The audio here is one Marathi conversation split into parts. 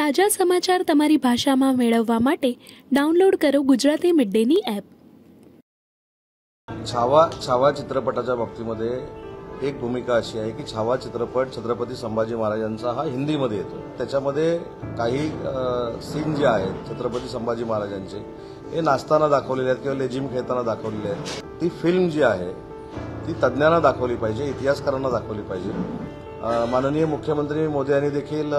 તાજા સમાચાર તમારી ભાષામાં મેળવવા માટે ડાઉનલોડ કરો ગુજરાતી મિડ ડેની એપ। छावा चित्रपटाच्या बाबतीमध्ये एक भूमिका अशी आहे की छावा चित्रपट छत्रपती संभाजी महाराजांचा हा हिंदीमध्ये येतो। त्याच्यामध्ये काही सीन जे आहेत छत्रपती संभाजी महाराजांचे हे नाचताना दाखवलेले आहेत किंवा लेझिम खेळताना दाखवलेले आहेत। ती फिल्म जी आहे ती तज्ञांना दाखवली पाहिजे, इतिहासकारांना दाखवली पाहिजे। माननीय मुख्यमंत्री मोदी यांनी देखील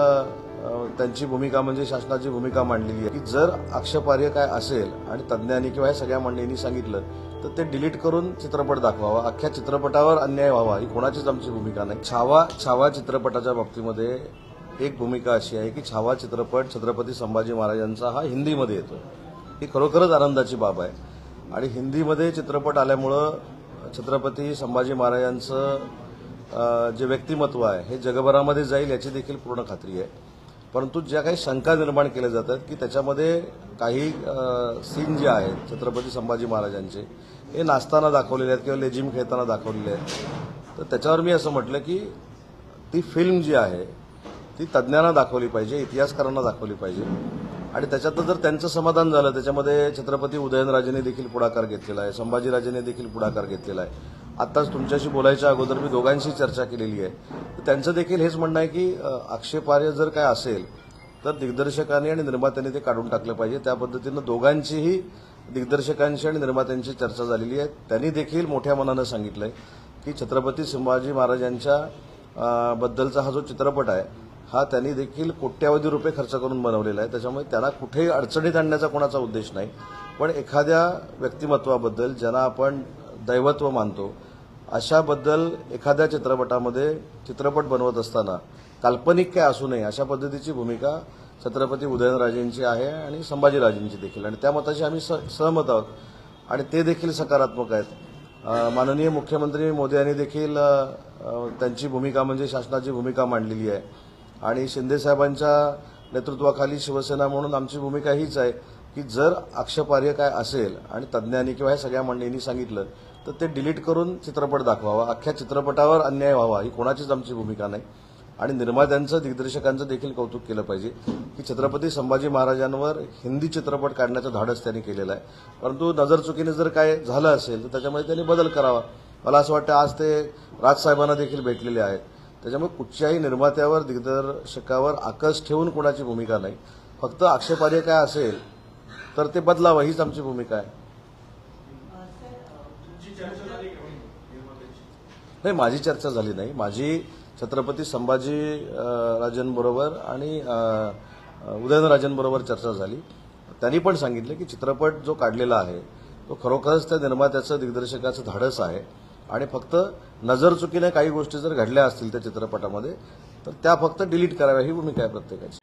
त्यांची भूमिका म्हणजे शासनाची भूमिका मांडलेली आहे की जर आक्षेपार्ह काय असेल आणि तज्ञांनी किंवा या सगळ्या मंडळींनी सांगितलं तर ते डिलीट करून चित्रपट दाखवावा, अख्ख्या चित्रपटावर अन्याय व्हावा ही कोणाचीच आमची भूमिका नाही। छावा चित्रपटाच्या बाबतीमध्ये एक भूमिका अशी आहे की छावा चित्रपट छत्रपती संभाजी महाराजांचा हा हिंदीमध्ये येतो। ही खरोखरच आनंदाची बाब आहे आणि हिंदीमध्ये चित्रपट आल्यामुळे छत्रपती संभाजी महाराजांचं जे व्यक्तिमत्व आहे हे जगभरामध्ये जाईल याची देखील पूर्ण खात्री आहे। परंतु ज्या काही शंका निर्माण केल्या जातात की त्याच्यामध्ये काही सीन जे आहेत छत्रपती संभाजी महाराजांचे हे नाचताना दाखवलेले आहेत किंवा लेझिम खेळताना दाखवलेले आहेत, तर त्याच्यावर मी असं म्हटलं की ती फिल्म जी आहे ती तज्ञांना दाखवली पाहिजे, इतिहासकारांना दाखवली पाहिजे आणि त्याच्यात जर त्यांचं समाधान झालं, त्याच्यामध्ये छत्रपती उदयनराजेंनी देखील पुढाकार घेतलेला आहे, संभाजीराजेंनी देखील पुढाकार घेतलेला आहे। आताच तुमच्याशी बोलायच्या अगोदर मी दोघांशी चर्चा केलेली आहे, तर त्यांचं देखील हेच म्हणणं आहे की आक्षेपार्ह जर काय असेल तर दिग्दर्शकांनी आणि निर्मात्यांनी ते काढून टाकलं पाहिजे। त्या पद्धतीनं दोघांचीही दिग्दर्शकांशी आणि निर्मात्यांची चर्चा झालेली आहे। त्यांनी देखील मोठ्या मनानं सांगितलंय की छत्रपती संभाजी महाराजांच्या बद्दलचा हा जो चित्रपट आहे हा त्यांनी देखील कोट्यावधी रुपये खर्च करून बनवलेला आहे। त्याच्यामुळे त्यांना कुठेही अडचणीत आणण्याचा कोणाचा उद्देश नाही, पण एखाद्या व्यक्तिमत्वाबद्दल ज्यांना आपण दैवत्व मानतो अशाबद्दल एखाद्या चित्रपटामध्ये चित्रपट बनवत असताना काल्पनिक काय असू नये अशा पद्धतीची भूमिका छत्रपती उदयनराजेंची आहे आणि संभाजीराजेंची देखील, आणि त्या मताशी आम्ही सहमत आहोत आणि ते देखील सकारात्मक आहेत। माननीय मुख्यमंत्री मोदी यांनी देखील त्यांची भूमिका म्हणजे शासनाची भूमिका मांडलेली आहे आणि शिंदे साहेबांच्या नेतृत्वाखाली शिवसेना म्हणून आमची भूमिका हीच आहे की जर आक्षेपार्ह काय असेल आणि तज्ञांनी किंवा या सगळ्या मंडळींनी सांगितलं तर ते डिलीट करून चित्रपट दाखवावा, अख्ख्या चित्रपटावर अन्याय व्हावा ही कोणाचीच आमची भूमिका नाही। आणि निर्मात्यांचं दिग्दर्शकांचं देखील कौतुक केलं पाहिजे की छत्रपती संभाजी महाराजांवर हिंदी चित्रपट काढण्याचं धाडस त्यांनी केलेलं आहे। परंतु नजरचुकीने जर काय झालं असेल तर त्याच्यामध्ये त्यांनी बदल करावा। मला असं वाटतं आज ते राजसाहेबांना देखील भेटलेले आहेत, त्याच्यामुळे कुठच्याही निर्मात्यावर दिग्दर्शकावर आकस ठेवून कोणाची भूमिका नाही। फक्त आक्षेपार्ह काय असेल तर ते बदलावं हीच आमची भूमिका आहे। नाही, माझी चर्चा झाली नाही, माझी छत्रपती संभाजी राजांबरोबर आणि उदयनराजेंबरोबर चर्चा झाली। त्यांनी पण सांगितलं की चित्रपट जो काढलेला आहे तो खरोखरच त्या निर्मात्याचं दिग्दर्शकाचं धाडस आहे आणि फक्त नजरचुकीने काही गोष्टी जर घडल्या असतील त्या चित्रपटामध्ये तर त्या फक्त डिलीट कराव्या ही भूमिका आहे प्रत्येकाची।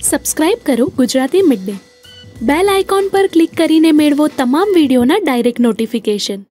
સબસ્ક્રાઇબ કરો Gujarati mid day. Bell icon પર ક્લિક કરીને મેળવો તમામ વિડીયોના ડાયરેક્ટ નોટિફિકેશન।